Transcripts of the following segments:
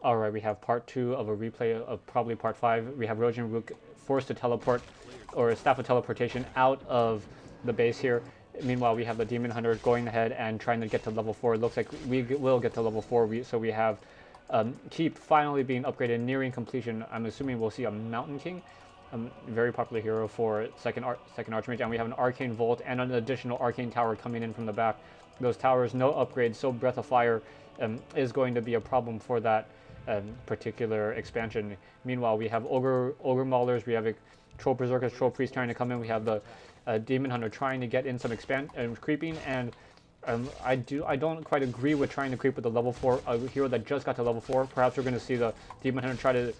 Alright, we have part 2 of a replay of probably part 5. We have Rohjinwook forced to teleport, or Staff of Teleportation, out of the base here. Meanwhile, we have the Demon Hunter going ahead and trying to get to level 4. It looks like we will get to level 4, so we have Keep finally being upgraded, nearing completion. I'm assuming we'll see a Mountain King, a very popular hero for second Archmage, and we have an Arcane Vault and an additional Arcane Tower coming in from the back. Those towers, no upgrades, so Breath of Fire is going to be a problem for that particular expansion. Meanwhile, we have Ogre Maulers, we have a Troll Berserkers, Troll Priest trying to come in, we have the Demon Hunter trying to get in some creeping, and I don't quite agree with trying to creep with the level 4 hero that just got to level 4. Perhaps we're going to see the Demon Hunter try to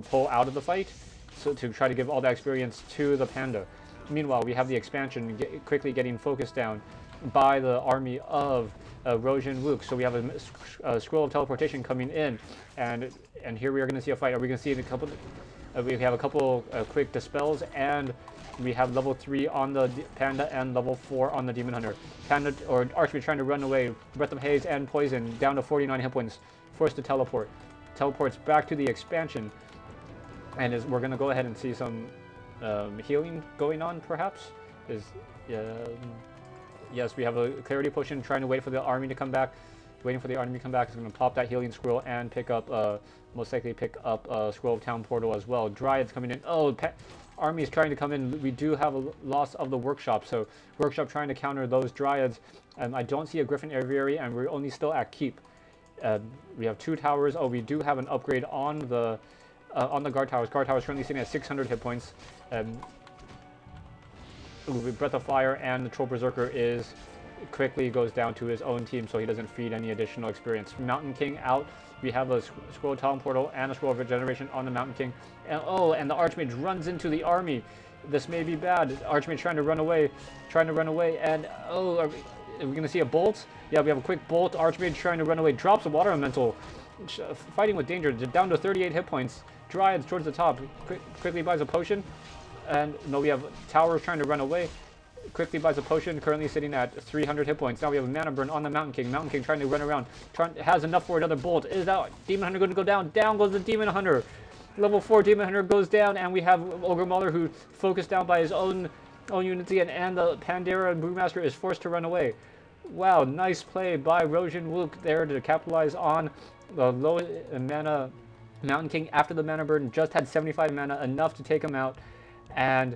pull out of the fight, so to try to give all that experience to the Panda. Meanwhile, we have the expansion quickly getting focused down by the army of Rohjinwook. So we have a Scroll of Teleportation coming in, and here we are going to see a fight. Are we going to see a couple? We have a couple quick dispels, and we have level 3 on the Panda and level 4 on the Demon Hunter. Panda or Archmage trying to run away. Breath of Haze and Poison down to 49 hit points. Forced to teleport. Teleports back to the expansion, and we're going to go ahead and see some healing going on. Perhaps yes, we have a Clarity Potion trying to wait for the army to come back. Waiting for the army to come back is going to pop that healing scroll and pick up, most likely pick up a Scroll of Town Portal as well. Dryads coming in. Oh, army is trying to come in. We do have a loss of the Workshop, so Workshop trying to counter those Dryads. I don't see a Griffin Aviary, and we're only still at Keep. We have 2 towers. Oh, we do have an upgrade on the Guard Towers. Guard Towers currently sitting at 600 hit points. Breath of Fire and the Troll Berserker quickly goes down to his own team, so he doesn't feed any additional experience. Mountain King out. We have a Scroll of Talent Portal and a Scroll of Regeneration on the Mountain King. And the Archmage runs into the army. This may be bad. Archmage trying to run away, and are we going to see a bolt? Yeah, we have a quick bolt. Archmage trying to run away, drops a Water Elemental, fighting with danger, down to 38 hit points. Dryads towards the top, quickly buys a potion, and no, we have Towers trying to run away. Quickly buys a potion, currently sitting at 300 hit points. Now we have a Mana Burn on the Mountain King. Mountain King trying to run around, has enough for another bolt. Is that Demon Hunter going to go down? Down goes the Demon Hunter. Level 4 Demon Hunter goes down, and we have Ogre Mauler who focused down by his own units again, and the Pandera and Brewmaster is forced to run away. Wow, nice play by Rohjinwook there to capitalize on the low mana Mountain King after the Mana Burn. Just had 75 mana, enough to take him out, and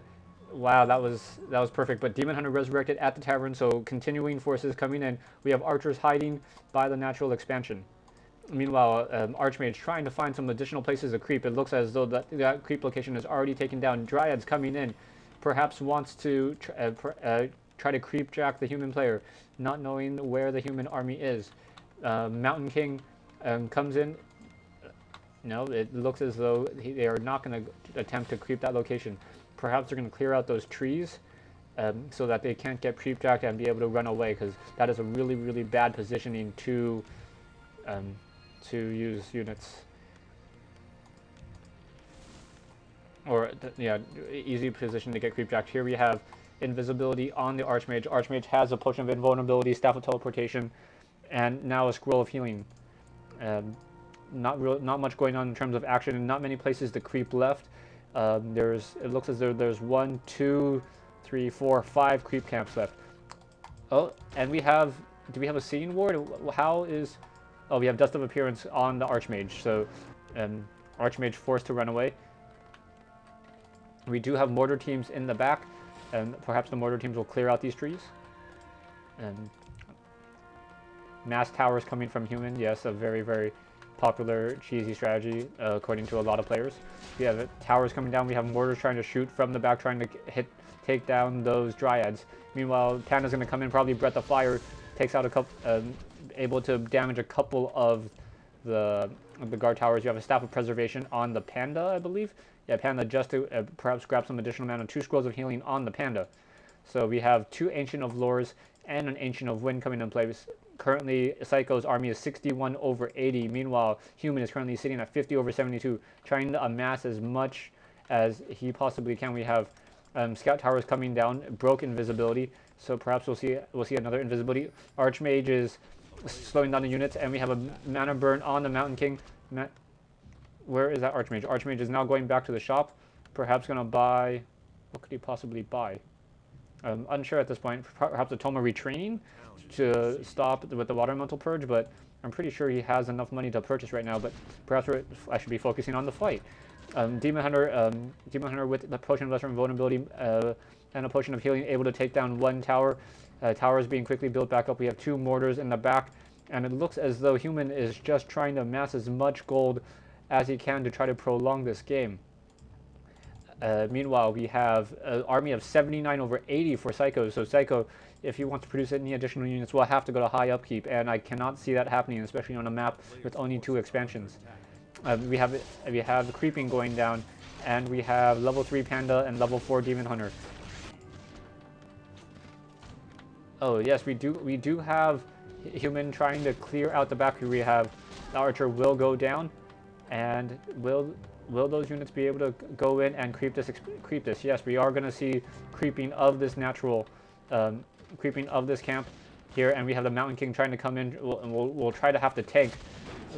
wow, that was perfect. But Demon Hunter resurrected at the tavern, so continuing forces coming in. We have archers hiding by the natural expansion. Meanwhile, Archmage trying to find some additional places to creep. It looks as though that creep location is already taken down. Dryads coming in, perhaps wants to try to creep jack the human player, not knowing where the human army is. Mountain King comes in. No, it looks as though they are not going to attempt to creep that location. Perhaps they're going to clear out those trees so that they can't get creep jacked and be able to run away, because that is a really, really bad positioning to use units. Or, yeah, easy position to get creep jacked. Here we have invisibility on the Archmage. Archmage has a Potion of Invulnerability, Staff of Teleportation, and now a Scroll of Healing. Not much going on in terms of action, and not many places to creep left. It looks as though there's 1, 2, 3, 4, 5 creep camps left. Oh, and do we have a Seeing Ward? Oh, we have Dust of Appearance on the Archmage, so Archmage forced to run away. We do have mortar teams in the back, and perhaps the mortar teams will clear out these trees. Mass towers coming from human, yes, a very, very popular cheesy strategy according to a lot of players. We have towers coming down. We have mortars trying to shoot from the back, trying to take down those Dryads. Meanwhile, Panda's going to come in, probably Breath of Fire, takes out a couple, able to damage a couple of the guard towers. You have a Staff of Preservation on the Panda, I believe. Yeah, Panda just to perhaps grab some additional mana. 2 Scrolls of Healing on the Panda. So we have 2 Ancient of Lores and an Ancient of Wind coming in play. Currently, Psycho's army is 61 over 80. Meanwhile, Human is currently sitting at 50 over 72, trying to amass as much as he possibly can. We have Scout Towers coming down, broke invisibility, so perhaps we'll see another invisibility. Archmage is slowing down the units, and we have a Mana Burn on the Mountain King. Where is that Archmage? Archmage is now going back to the shop. Perhaps going to buy... What could he possibly buy? I'm unsure at this point. Perhaps a Toma retraining to stop with the Water Elemental Purge, but I'm pretty sure he has enough money to purchase right now, but perhaps I should be focusing on the fight. Demon Hunter with the Potion of Lesser Invulnerability and a Potion of Healing, able to take down one tower. Tower is being quickly built back up. We have 2 mortars in the back, and it looks as though Human is just trying to amass as much gold as he can to try to prolong this game. Meanwhile, we have an army of 79 over 80 for Psyko. So Psyko, if he wants to produce any additional units, will have to go to high upkeep, and I cannot see that happening, especially on a map with only 2 expansions. We have the creeping going down, and we have level 3 Panda and level 4 Demon Hunter. Oh yes, we do have Human trying to clear out the back. We have the Archer will go down, and will those units be able to go in and creep this? Yes, we are going to see creeping of this natural, creeping of this camp here, and we have the Mountain King trying to come in. We'll try to have to tank.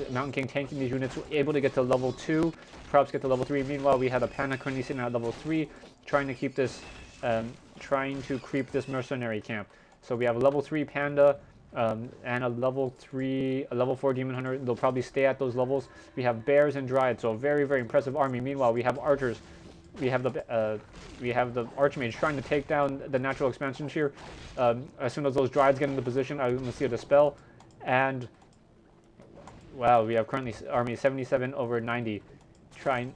Mountain King tanking these units, able to get to level 2, perhaps get to level 3. Meanwhile, we have the Panda currently sitting at level 3, trying to keep this, trying to creep this mercenary camp. So we have a level 3 Panda, and a level 4 Demon Hunter. They'll probably stay at those levels. We have Bears and Dryads, so a very, very impressive army. Meanwhile, we have Archers. We have the Archmage trying to take down the natural expansions here. As soon as those Dryads get into position, I'm going to see a Dispel. And, wow, we have currently army 77 over 90. Trying...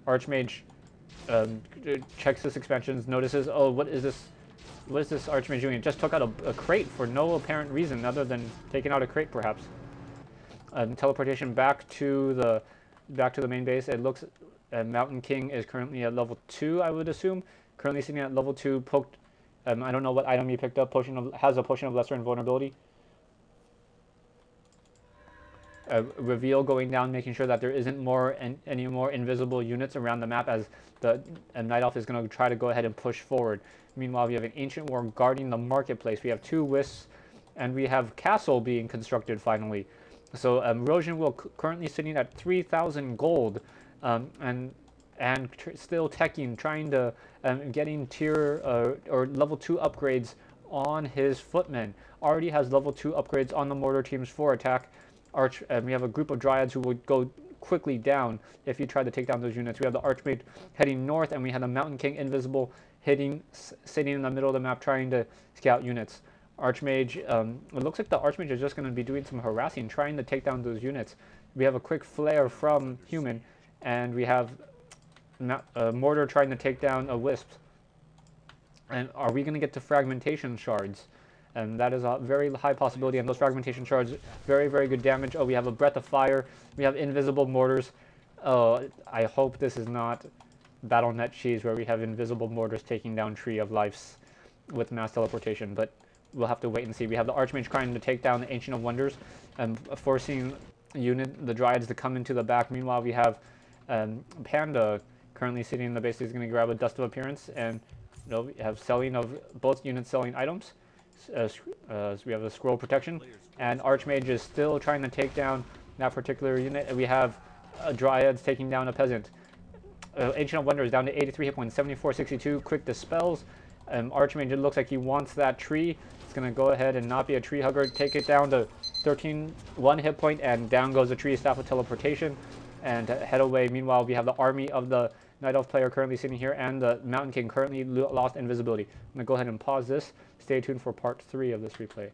Archmage checks this expansions, notices, oh, what is this Archmage doing? It just took out a crate for no apparent reason other than taking out a crate, perhaps. Teleportation back to the main base. It looks Mountain King is currently at level 2, I would assume. Currently sitting at level 2, poked. I don't know what item he picked up. Has a Potion of Lesser Invulnerability. Reveal going down, making sure that there isn't any more invisible units around the map, as the Night Elf is going to try to go ahead and push forward. Meanwhile, we have an Ancient War guarding the marketplace. We have 2 Wisps, and we have Castle being constructed finally. So Rohjinwook currently sitting at 3,000 gold, and still teching, trying to getting tier or level 2 upgrades on his footmen. Already has level 2 upgrades on the mortar teams for attack. We have a group of Dryads who would go quickly down if you try to take down those units. We have the Archmage heading north, and we have the Mountain King invisible sitting in the middle of the map trying to scout units. Archmage, it looks like the Archmage is just going to be doing some harassing, trying to take down those units. We have a quick flare from Human, and we have Mortar trying to take down a Wisp. And are we going to get to fragmentation shards? And that is a very high possibility, and those fragmentation shards, very, very good damage. Oh, we have a Breath of Fire. We have invisible mortars. Oh, I hope this is not BattleNet Cheese, where we have invisible mortars taking down Tree of Lives with mass teleportation, but we'll have to wait and see. We have the Archmage trying to take down the Ancient of Wonders, and forcing the Dryads to come into the back. Meanwhile, we have Panda currently sitting in the base. He's going to grab a Dust of Appearance, and we have selling of both units selling items. So we have a Scroll Protection, and Archmage is still trying to take down that particular unit. We have Dryads taking down a Peasant. Ancient of Wonder is down to 83 hit points, 7462. Quick Dispels. Archmage, it looks like he wants that tree. It's going to go ahead and not be a tree hugger. Take it down to 1 hit point, and down goes the tree. Staff of Teleportation, and head away. Meanwhile, we have the army of the Night Elf player currently sitting here, and the Mountain King currently lost invisibility. I'm going to go ahead and pause this. Stay tuned for part 3 of this replay.